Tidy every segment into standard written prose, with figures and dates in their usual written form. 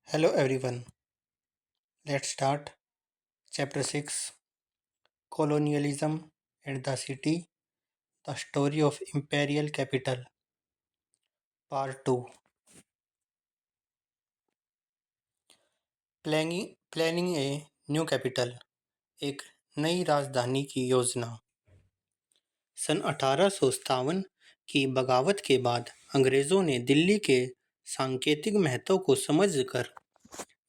Hello everyone. Let's start chapter 6, Colonialism and the City, the story of imperial capital, part 2. Planning a new capital, एक नई राजधानी की योजना। सन 1857 की बगावत के बाद अंग्रेजों ने दिल्ली के सांकेतिक महत्व को समझकर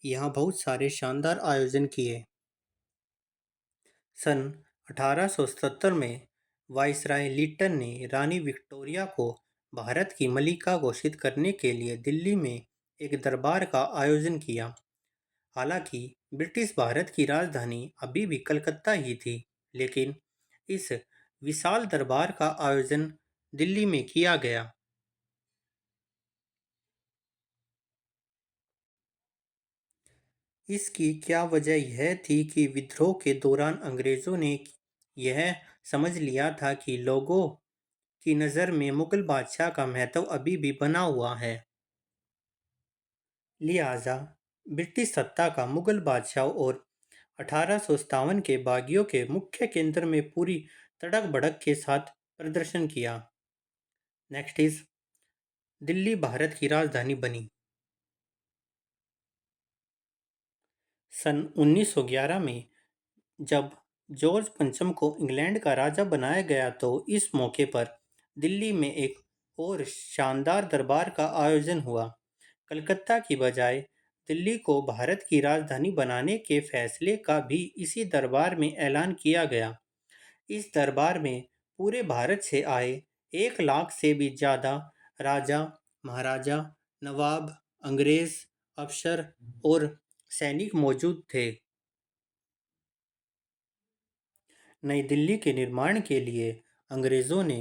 यहाँ बहुत सारे शानदार आयोजन किए। सन 1870 में वाइसराय लिट्टन ने रानी विक्टोरिया को भारत की मलिका घोषित करने के लिए दिल्ली में एक दरबार का आयोजन किया। हालांकि ब्रिटिश भारत की राजधानी अभी भी कलकत्ता ही थी, लेकिन इस विशाल दरबार का आयोजन दिल्ली में किया गया। इसकी क्या वजह यह थी कि विद्रोह के दौरान अंग्रेजों ने यह समझ लिया था कि लोगों की नज़र में मुगल बादशाह का महत्व अभी भी बना हुआ है। लिहाजा ब्रिटिश सत्ता का मुगल बादशाह और 1857 के बागियों के मुख्य केंद्र में पूरी तड़क भड़क के साथ प्रदर्शन किया। नेक्स्ट इज दिल्ली भारत की राजधानी बनी। सन 1911 में जब जॉर्ज पंचम को इंग्लैंड का राजा बनाया गया तो इस मौके पर दिल्ली में एक और शानदार दरबार का आयोजन हुआ। कलकत्ता की बजाय दिल्ली को भारत की राजधानी बनाने के फैसले का भी इसी दरबार में ऐलान किया गया। इस दरबार में पूरे भारत से आए 1 लाख से भी ज़्यादा राजा, महाराजा, नवाब, अंग्रेज, अफसर और सैनिक मौजूद थे। नई दिल्ली के निर्माण के लिए अंग्रेज़ों ने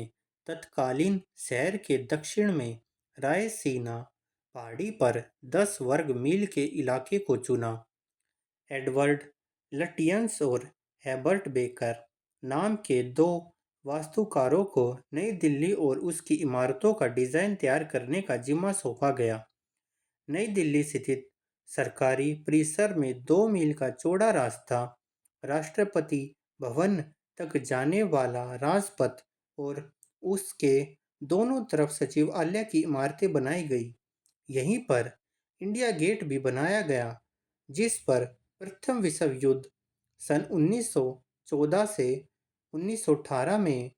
तत्कालीन शहर के दक्षिण में रायसीना पहाड़ी पर 10 वर्ग मील के इलाके को चुना। एडवर्ड लटियंस और हेबर्ट बेकर नाम के दो वास्तुकारों को नई दिल्ली और उसकी इमारतों का डिज़ाइन तैयार करने का जिम्मा सौंपा गया। नई दिल्ली स्थित सरकारी परिसर में 2 मील का चौड़ा रास्ता, राष्ट्रपति भवन तक जाने वाला राजपथ और उसके दोनों तरफ सचिवालय की इमारतें बनाई गई। यहीं पर इंडिया गेट भी बनाया गया, जिस पर प्रथम विश्व युद्ध सन 1914 से 1918 में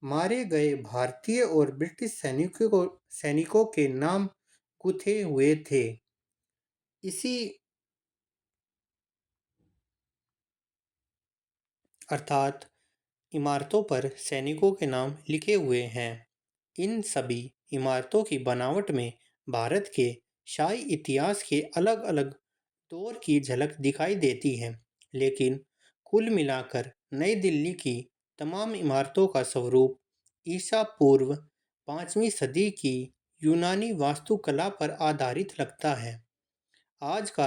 मारे गए भारतीय और ब्रिटिश सैनिकों के नाम गुथे हुए थे। इसी अर्थात इमारतों पर सैनिकों के नाम लिखे हुए हैं। इन सभी इमारतों की बनावट में भारत के शाही इतिहास के अलग-अलग दौर की झलक दिखाई देती है, लेकिन कुल मिलाकर नई दिल्ली की तमाम इमारतों का स्वरूप ईसा पूर्व 5वीं सदी की यूनानी वास्तुकला पर आधारित लगता है। आज का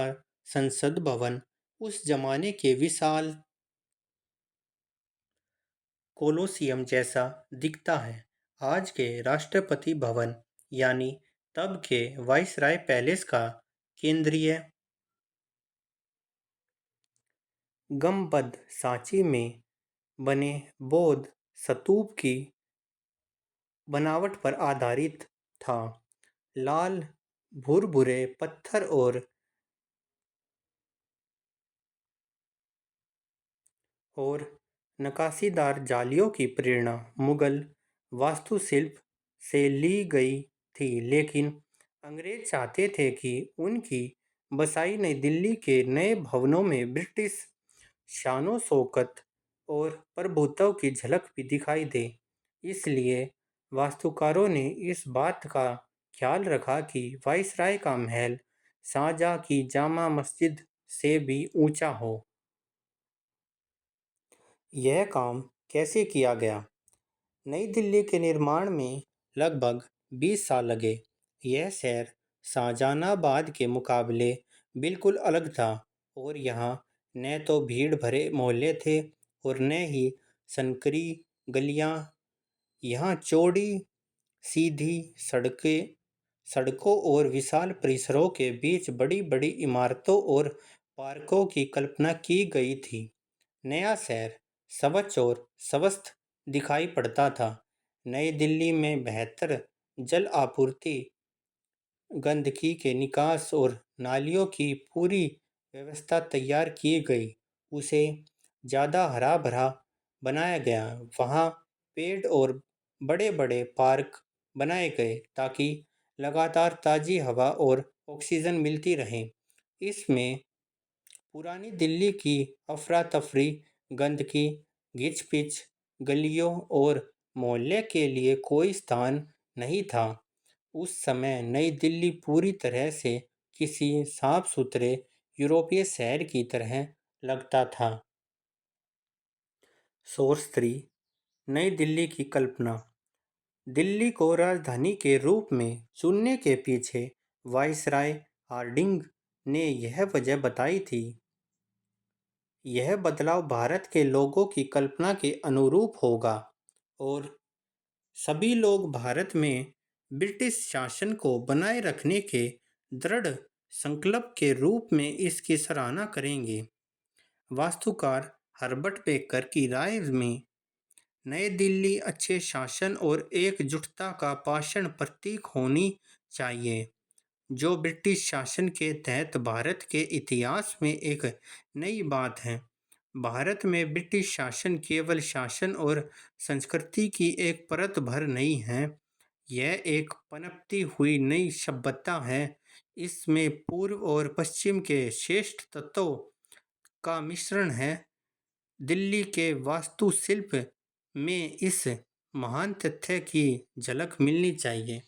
संसद भवन उस जमाने के विशाल कोलोसियम जैसा दिखता है। आज के राष्ट्रपति भवन यानी तब के वाइसराय पैलेस का केंद्रीय गमबद सांची में बने बौद्ध स्तूप की बनावट पर आधारित था। लाल भुरभुरे पत्थर और नक्काशीदार जालियों की प्रेरणा मुगल वास्तुशिल्प से ली गई थी, लेकिन अंग्रेज चाहते थे कि उनकी बसाई नई दिल्ली के नए भवनों में ब्रिटिश शानो शौकत और प्रभुत्व की झलक भी दिखाई दे। इसलिए वास्तुकारों ने इस बात का ख्याल रखा कि वाइसराय का महल शाहजहाँ की जामा मस्जिद से भी ऊंचा हो। यह काम कैसे किया गया? नई दिल्ली के निर्माण में लगभग 20 साल लगे। यह शहर शाहजहानाबाद के मुकाबले बिल्कुल अलग था और यहाँ न तो भीड़ भरे मोहल्ले थे और न ही संकरी गलियाँ। यहाँ चौड़ी सीधी सड़कों और विशाल परिसरों के बीच बड़ी बड़ी इमारतों और पार्कों की कल्पना की गई थी। नया शहर स्वच्छ और स्वस्थ दिखाई पड़ता था। नई दिल्ली में बेहतर जल आपूर्ति, गंदगी के निकास और नालियों की पूरी व्यवस्था तैयार की गई। उसे ज़्यादा हरा भरा बनाया गया। वहाँ पेड़ और बड़े बड़े पार्क बनाए गए ताकि लगातार ताज़ी हवा और ऑक्सीजन मिलती रहे। इसमें पुरानी दिल्ली की अफरा तफरी, गंदगी, घिच पिच, गलियों और मोहल्ले के लिए कोई स्थान नहीं था। उस समय नई दिल्ली पूरी तरह से किसी साफ सुथरे यूरोपीय शहर की तरह लगता था। सोर्स 3, नई दिल्ली की कल्पना। दिल्ली को राजधानी के रूप में चुनने के पीछे वाइसराय हार्डिंग ने यह वजह बताई थी। यह बदलाव भारत के लोगों की कल्पना के अनुरूप होगा और सभी लोग भारत में ब्रिटिश शासन को बनाए रखने के दृढ़ संकल्प के रूप में इसकी सराहना करेंगे। वास्तुकार हर्बर्ट बेकर की राय में नई दिल्ली अच्छे शासन और एकजुटता का भाषण प्रतीक होनी चाहिए, जो ब्रिटिश शासन के तहत भारत के इतिहास में एक नई बात है। भारत में ब्रिटिश शासन केवल शासन और संस्कृति की एक परत भर नहीं है, यह एक पनपती हुई नई सभ्यता है। इसमें पूर्व और पश्चिम के श्रेष्ठ तत्वों का मिश्रण है। दिल्ली के वास्तुशिल्प में इस महान तथ्य की झलक मिलनी चाहिए।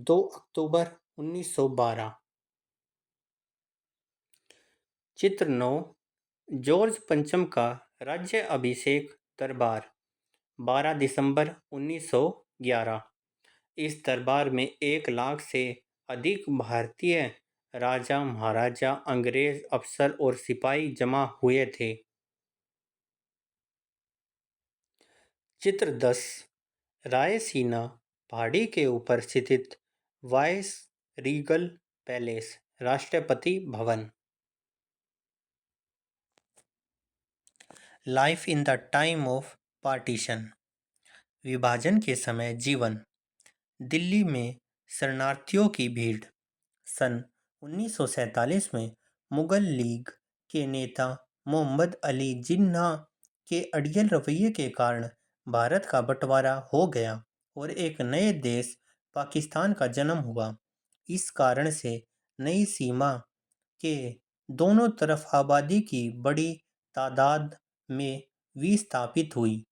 2 अक्टूबर 1912। चित्र 9, जॉर्ज पंचम का राज्य अभिषेक दरबार, 12 दिसंबर 1911। इस दरबार में 1 लाख से अधिक भारतीय राजा महाराजा, अंग्रेज अफसर और सिपाही जमा हुए थे। चित्र 10, रायसीना पहाड़ी के ऊपर स्थित vice Regal palace, Rashtrapati Bhavan. Life in the time of partition, विभाजन के समय जीवन। दिल्ली में शरणार्थियों की भीड़। सन 1947 में मुगल लीग के नेता मोहम्मद अली जिन्ना के अड़ियल रवैये के कारण भारत का बंटवारा हो गया और एक नए देश पाकिस्तान का जन्म हुआ। इस कारण से नई सीमा के दोनों तरफ आबादी की बड़ी तादाद में विस्थापित हुई।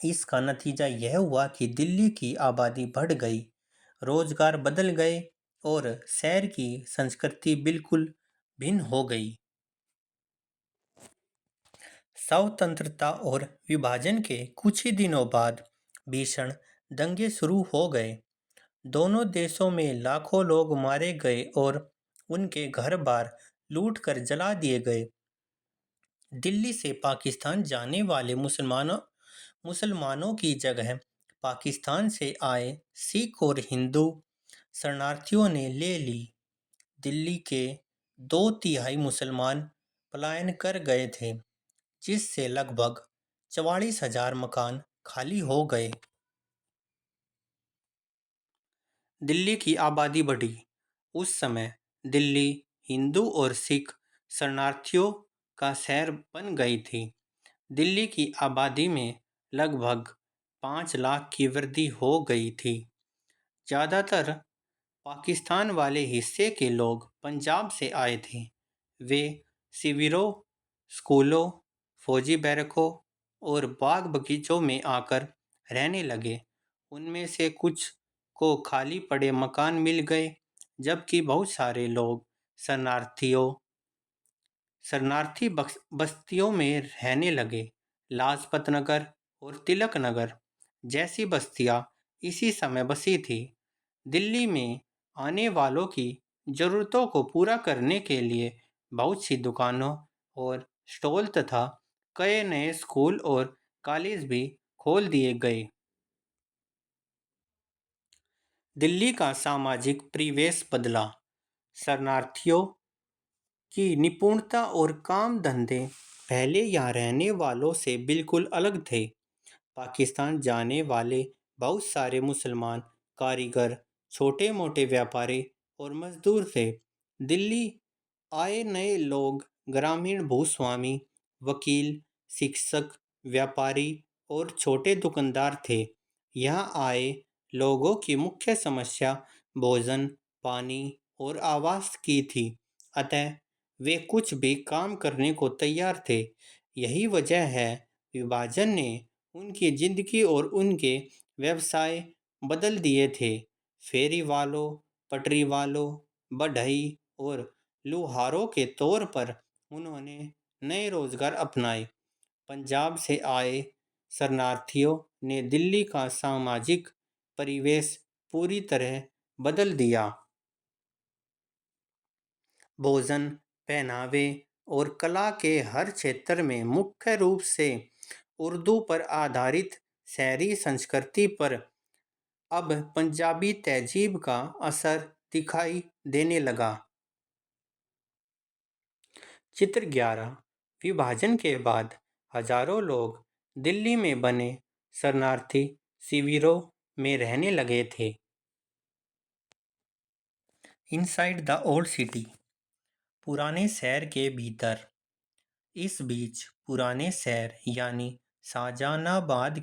इसका नतीजा यह हुआ कि दिल्ली की आबादी बढ़ गई, रोजगार बदल गए और शहर की संस्कृति बिल्कुल भिन्न हो गई। स्वतंत्रता और विभाजन के कुछ ही दिनों बाद भीषण दंगे शुरू हो गए। दोनों देशों में लाखों लोग मारे गए और उनके घर-बार लूटकर जला दिए गए। दिल्ली से पाकिस्तान जाने वाले मुसलमानों की जगह पाकिस्तान से आए सिख और हिंदू शरणार्थियों ने ले ली। दिल्ली के 2/3 मुसलमान पलायन कर गए थे, जिससे लगभग 44,000 मकान खाली हो गए। दिल्ली की आबादी बढ़ी। उस समय दिल्ली हिंदू और सिख शरणार्थियों का शहर बन गई थी। दिल्ली की आबादी में लगभग 5 लाख की वृद्धि हो गई थी। ज़्यादातर पाकिस्तान वाले हिस्से के लोग पंजाब से आए थे। वे शिविरों, स्कूलों, फौजी बैरकों और बाग बगीचों में आकर रहने लगे। उनमें से कुछ को खाली पड़े मकान मिल गए, जबकि बहुत सारे लोग शरणार्थियों शरणार्थी बस्तियों में रहने लगे। लाजपत नगर और तिलक नगर जैसी बस्तियां इसी समय बसी थी। दिल्ली में आने वालों की ज़रूरतों को पूरा करने के लिए बहुत सी दुकानों और स्टॉल तथा कई नए स्कूल और कॉलेज भी खोल दिए गए। दिल्ली का सामाजिक परिवेश बदला। शरणार्थियों की निपुणता और काम धंधे पहले यहाँ रहने वालों से बिल्कुल अलग थे। पाकिस्तान जाने वाले बहुत सारे मुसलमान कारीगर, छोटे मोटे व्यापारी और मजदूर थे। दिल्ली आए नए लोग ग्रामीण भूस्वामी, वकील, शिक्षक, व्यापारी और छोटे दुकानदार थे। यहाँ आए लोगों की मुख्य समस्या भोजन, पानी और आवास की थी। अतः वे कुछ भी काम करने को तैयार थे। यही वजह है विभाजन ने उनकी जिंदगी और उनके व्यवसाय बदल दिए थे। फेरी वालों, पटरी वालों, बढ़ई और लुहारों के तौर पर उन्होंने नए रोजगार अपनाए। पंजाब से आए शरणार्थियों ने दिल्ली का सामाजिक परिवेश पूरी तरह बदल दिया। भोजन, पहनावे और कला के हर क्षेत्र में मुख्य रूप से उर्दू पर आधारित शहरी संस्कृति पर अब पंजाबी तहजीब का असर दिखाई देने लगा। चित्र 11। विभाजन के बाद हजारों लोग दिल्ली में बने शरणार्थी शिविरों में रहने लगे थे। Inside the old city. पुराने शहर के भीतर। इस बीच पुराने शहर यानी शाहजहानाबाद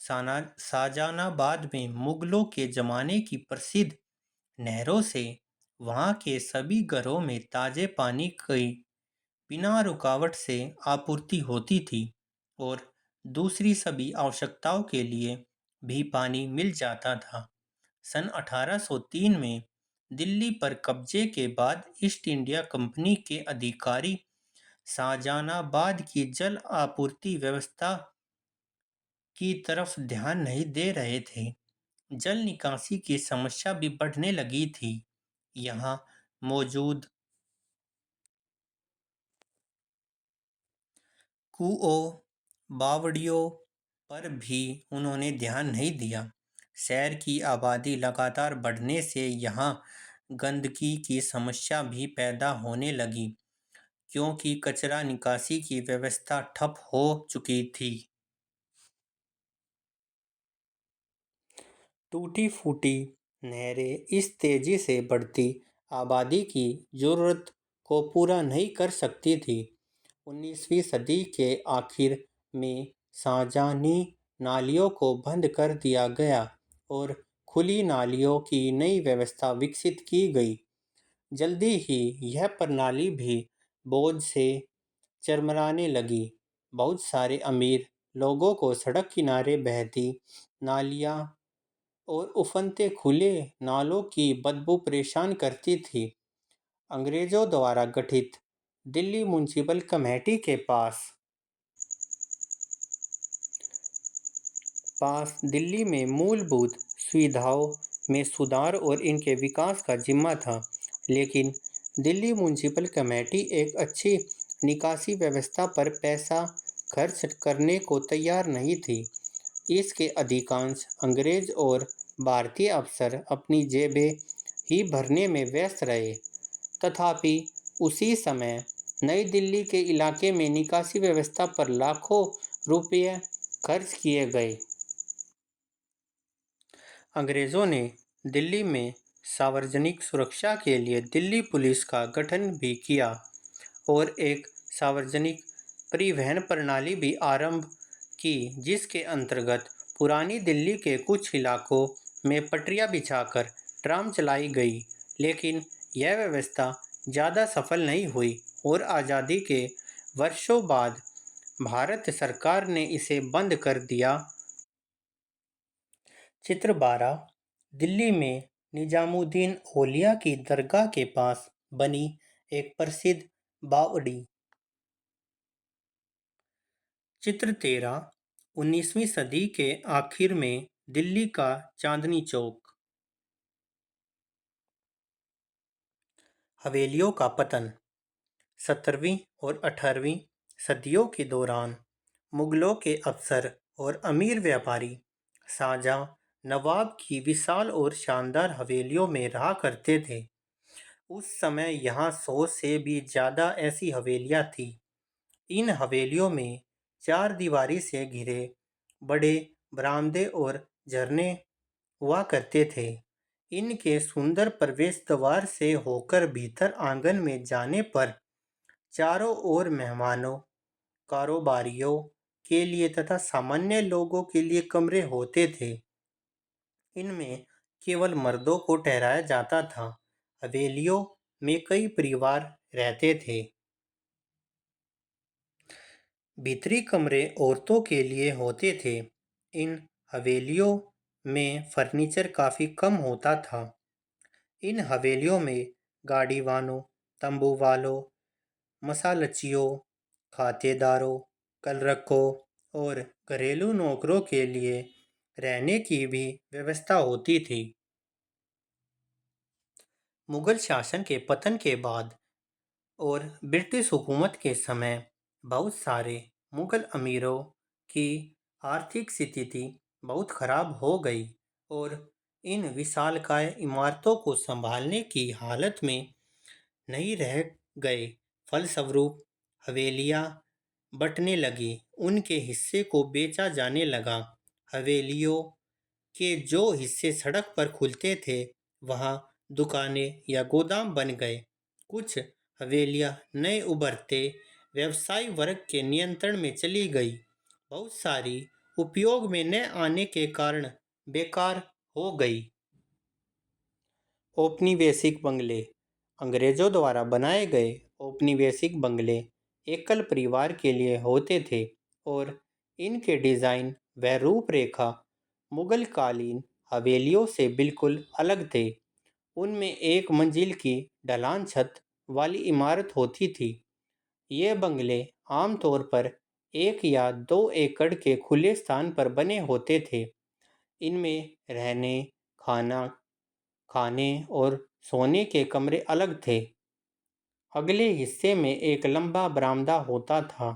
शाहजहानाबाद में मुगलों के जमाने की प्रसिद्ध नहरों से वहां के सभी घरों में ताजे पानी की बिना रुकावट से आपूर्ति होती थी और दूसरी सभी आवश्यकताओं के लिए भी पानी मिल जाता था। सन 1803 में दिल्ली पर कब्जे के बाद ईस्ट इंडिया कंपनी के अधिकारी शाहजहानाबाद की जल आपूर्ति व्यवस्था की तरफ ध्यान नहीं दे रहे थे। जल निकासी की समस्या भी बढ़ने लगी थी। यहाँ मौजूद कुओं, बावड़ियों पर भी उन्होंने ध्यान नहीं दिया। शहर की आबादी लगातार बढ़ने से यहाँ गंदगी की समस्या भी पैदा होने लगी, क्योंकि कचरा निकासी की व्यवस्था ठप हो चुकी थी। टूटी फूटी नहरें इस तेजी से बढ़ती आबादी की जरूरत को पूरा नहीं कर सकती थी। 19वीं सदी के आखिर में शाहजहानी नालियों को बंद कर दिया गया और खुली नालियों की नई व्यवस्था विकसित की गई। जल्दी ही यह प्रणाली भी बोझ से चरमराने लगी। बहुत सारे अमीर लोगों को सड़क किनारे बहती नालियाँ और उफनते खुले नालों की बदबू परेशान करती थी। अंग्रेजों द्वारा गठित दिल्ली म्युनिसिपल कमेटी के पास दिल्ली में मूलभूत सुविधाओं में सुधार और इनके विकास का जिम्मा था, लेकिन दिल्ली म्युनिसिपल कमेटी एक अच्छी निकासी व्यवस्था पर पैसा खर्च करने को तैयार नहीं थी। इसके अधिकांश अंग्रेज और भारतीय अफसर अपनी जेबें ही भरने में व्यस्त रहे। तथापि उसी समय नई दिल्ली के इलाके में निकासी व्यवस्था पर लाखों रुपये खर्च किए गए। अंग्रेजों ने दिल्ली में सार्वजनिक सुरक्षा के लिए दिल्ली पुलिस का गठन भी किया और एक सार्वजनिक परिवहन प्रणाली भी आरंभ की, जिसके अंतर्गत पुरानी दिल्ली के कुछ इलाकों में पटरियां बिछाकर ट्राम चलाई गई। लेकिन यह व्यवस्था ज़्यादा सफल नहीं हुई और आज़ादी के वर्षों बाद भारत सरकार ने इसे बंद कर दिया। चित्र 12। दिल्ली में निजामुद्दीन औलिया की दरगाह के पास बनी एक प्रसिद्ध बावड़ी। चित्र 13। 19वीं सदी के आखिर में दिल्ली का चांदनी चौक। हवेलियों का पतन। 17वीं और 18वीं सदियों के दौरान मुगलों के अफसर और अमीर व्यापारी शाहजहां नवाब की विशाल और शानदार हवेलियों में रहा करते थे। उस समय यहाँ 100 से भी ज़्यादा ऐसी हवेलियाँ थीं। इन हवेलियों में चार दीवारी से घिरे बड़े बरामदे और झरने हुआ करते थे। इनके सुंदर प्रवेश द्वार से होकर भीतर आंगन में जाने पर चारों ओर मेहमानों, कारोबारियों के लिए तथा सामान्य लोगों के लिए कमरे होते थे। इनमें केवल मर्दों को ठहराया जाता था। हवेलियों में कई परिवार रहते थे। भीतरी कमरे औरतों के लिए होते थे। इन हवेलियों में फर्नीचर काफ़ी कम होता था। इन हवेलियों में गाड़ी वालों, तंबू वालों, मसालचियों, खातेदारों, कलरकों और घरेलू नौकरों के लिए रहने की भी व्यवस्था होती थी। मुगल शासन के पतन के बाद और ब्रिटिश हुकूमत के समय बहुत सारे मुगल अमीरों की आर्थिक स्थिति बहुत खराब हो गई और इन विशालकाय इमारतों को संभालने की हालत में नहीं रह गए। फलस्वरूप हवेलियाँ बंटने लगी, उनके हिस्से को बेचा जाने लगा। हवेलियों के जो हिस्से सड़क पर खुलते थे, वहाँ दुकानें या गोदाम बन गए। कुछ हवेलियाँ नए उभरते व्यवसायी वर्ग के नियंत्रण में चली गई। बहुत सारी उपयोग में न आने के कारण बेकार हो गई। औपनिवेशिक बंगले। अंग्रेजों द्वारा बनाए गए औपनिवेशिक बंगले एकल परिवार के लिए होते थे और इनके डिज़ाइन व रूपरेखा मुगलकालीन हवेलियों से बिल्कुल अलग थे। उनमें एक मंजिल की ढलान छत वाली इमारत होती थी। ये बंगले आमतौर पर 1 या 2 एकड़ के खुले स्थान पर बने होते थे। इनमें रहने, खाने और सोने के कमरे अलग थे। अगले हिस्से में एक लंबा बरामदा होता था।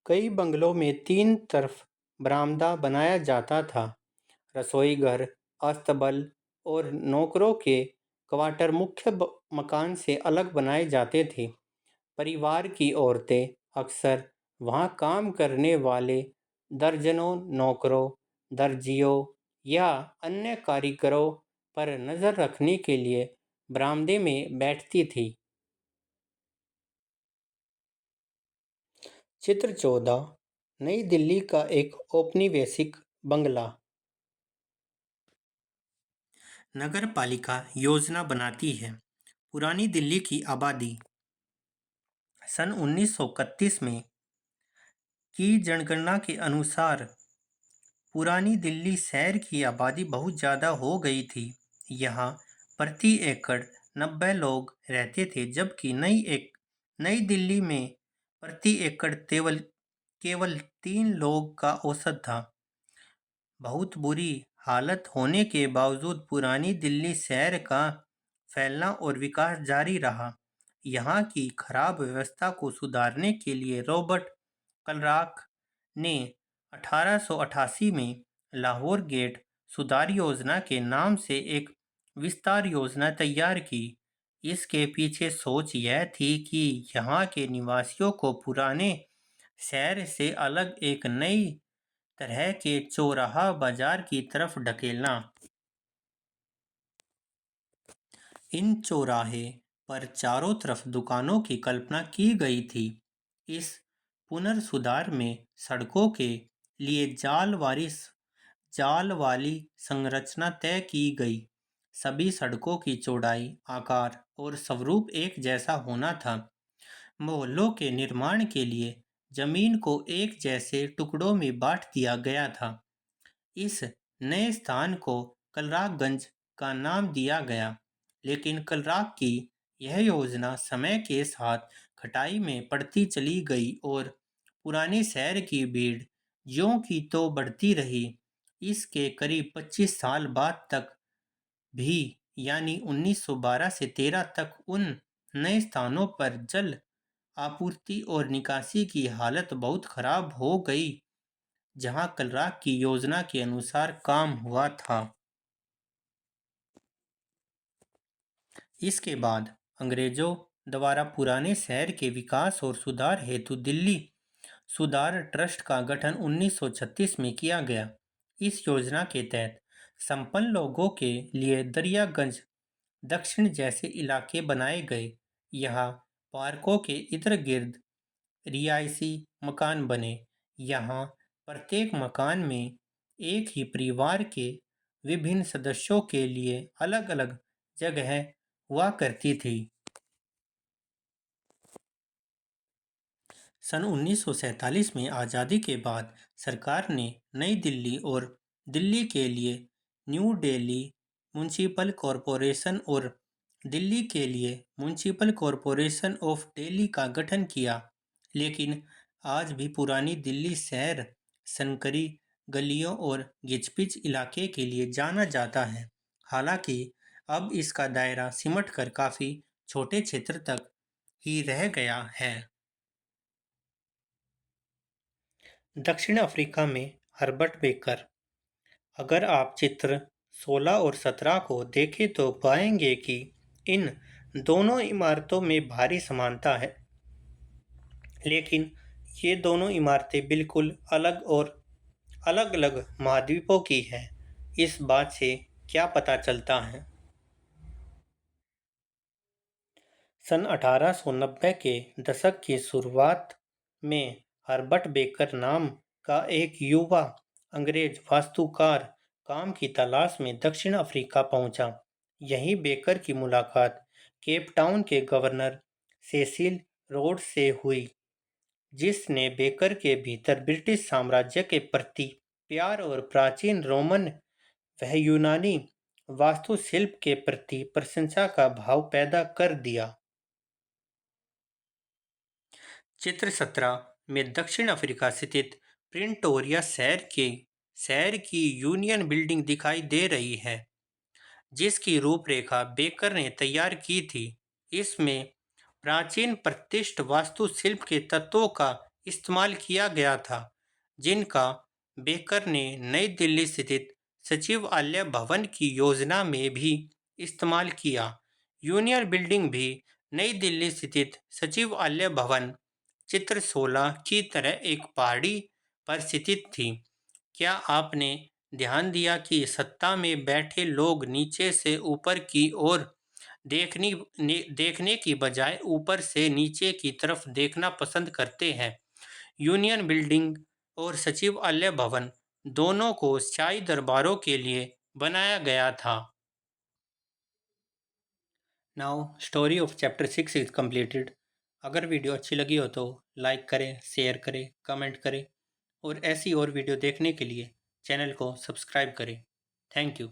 कई बंगलों में 3 तरफ बरामदा बनाया जाता था। रसोई घर, अस्तबल और नौकरों के क्वार्टर मुख्य मकान से अलग बनाए जाते थे। परिवार की औरतें अक्सर वहाँ काम करने वाले दर्जनों नौकरों, दर्जियों या अन्य कारीगरों पर नज़र रखने के लिए बरामदे में बैठती थी। चित्र 14 नई दिल्ली का एक औपनिवेशिक बंगला। नगर पालिका योजना बनाती है। पुरानी दिल्ली की आबादी सन 1931 में की जनगणना के अनुसार पुरानी दिल्ली शहर की आबादी बहुत ज़्यादा हो गई थी। यहाँ प्रति एकड़ 90 लोग रहते थे, जबकि नई दिल्ली में प्रति एकड़ केवल 3 लोग का औसत था। बहुत बुरी हालत होने के बावजूद पुरानी दिल्ली शहर का फैलना और विकास जारी रहा। यहाँ की खराब व्यवस्था को सुधारने के लिए रॉबर्ट क्लार्क ने 1888 में लाहौर गेट सुधार योजना के नाम से एक विस्तार योजना तैयार की। इसके पीछे सोच यह थी कि यहाँ के निवासियों को पुराने शहर से अलग एक नई तरह के चौराहा बाजार की तरफ ढकेलना। इन चौराहे पर चारों तरफ दुकानों की कल्पना की गई थी। इस पुनर्सुधार में सड़कों के लिए जाल वाली संरचना तय की गई। सभी सड़कों की चौड़ाई, आकार और स्वरूप एक जैसा होना था। मोहल्लों के निर्माण के लिए जमीन को एक जैसे टुकड़ों में बांट दिया गया था। इस नए स्थान को कलरागंज का नाम दिया गया, लेकिन कलराग की यह योजना समय के साथ खटाई में पड़ती चली गई और पुराने शहर की भीड़ ज्यों की त्यों बढ़ती रही। इसके करीब 25 साल बाद तक भी यानी 1912 से 13 तक उन नए स्थानों पर जल आपूर्ति और निकासी की हालत बहुत खराब हो गई। जहां कलराग की योजना के अनुसार काम हुआ था। इसके बाद अंग्रेजों द्वारा पुराने शहर के विकास और सुधार हेतु दिल्ली सुधार ट्रस्ट का गठन 1936 में किया गया। इस योजना के तहत संपन्न लोगों के लिए दरियागंज दक्षिण जैसे इलाके बनाए गए। यहाँ पार्कों के इर्द गिर्द रिहायशी मकान बने। यहाँ प्रत्येक मकान में एक ही परिवार के विभिन्न सदस्यों के लिए अलग-अलग जगह हुआ करती थी। सन 1947 में आज़ादी के बाद सरकार ने नई दिल्ली और दिल्ली के लिए न्यू दिल्ली म्युनिसिपल कॉरपोरेशन और दिल्ली के लिए म्युनिसिपल कॉरपोरेशन ऑफ दिल्ली का गठन किया। लेकिन आज भी पुरानी दिल्ली शहर संकरी गलियों और गिचपिच इलाके के लिए जाना जाता है। हालांकि अब इसका दायरा सिमटकर काफ़ी छोटे क्षेत्र तक ही रह गया है। दक्षिण अफ्रीका में हर्बर्ट बेकर। अगर आप चित्र 16 और 17 को देखें तो पाएंगे कि इन दोनों इमारतों में भारी समानता है, लेकिन ये दोनों इमारतें बिल्कुल अलग और अलग-अलग महाद्वीपों की हैं। इस बात से क्या पता चलता है? सन 1890 के दशक की शुरुआत में हर्बर्ट बेकर नाम का एक युवा अंग्रेज वास्तुकार काम की तलाश में दक्षिण अफ्रीका पहुंचा। यहीं बेकर की मुलाकात केप टाउन के गवर्नर सेसिल रोड्स से हुई, जिसने बेकर के भीतर ब्रिटिश साम्राज्य के प्रति प्यार और प्राचीन रोमन व यूनानी वास्तुशिल्प के प्रति प्रशंसा का भाव पैदा कर दिया। चित्र 17 में दक्षिण अफ्रीका स्थित प्रिटोरिया शहर की यूनियन बिल्डिंग दिखाई दे रही है, जिसकी रूपरेखा बेकर ने तैयार की थी। इसमें प्राचीन प्रतिष्ठित वास्तुशिल्प के तत्वों का इस्तेमाल किया गया था, जिनका बेकर ने नई दिल्ली स्थित सचिवालय भवन की योजना में भी इस्तेमाल किया। यूनियन बिल्डिंग भी नई दिल्ली स्थित सचिवालय भवन चित्र 16 की तरह एक पहाड़ी पर स्थित थी। क्या आपने ध्यान दिया कि सत्ता में बैठे लोग नीचे से ऊपर की ओर देखने की बजाय ऊपर से नीचे की तरफ देखना पसंद करते हैं? यूनियन बिल्डिंग और सचिवालय भवन दोनों को शाही दरबारों के लिए बनाया गया था। Now story of chapter 6 is completed. अगर वीडियो अच्छी लगी हो तो लाइक करें, शेयर करें, कमेंट करें और ऐसी और वीडियो देखने के लिए चैनल को सब्सक्राइब करें। Thank you.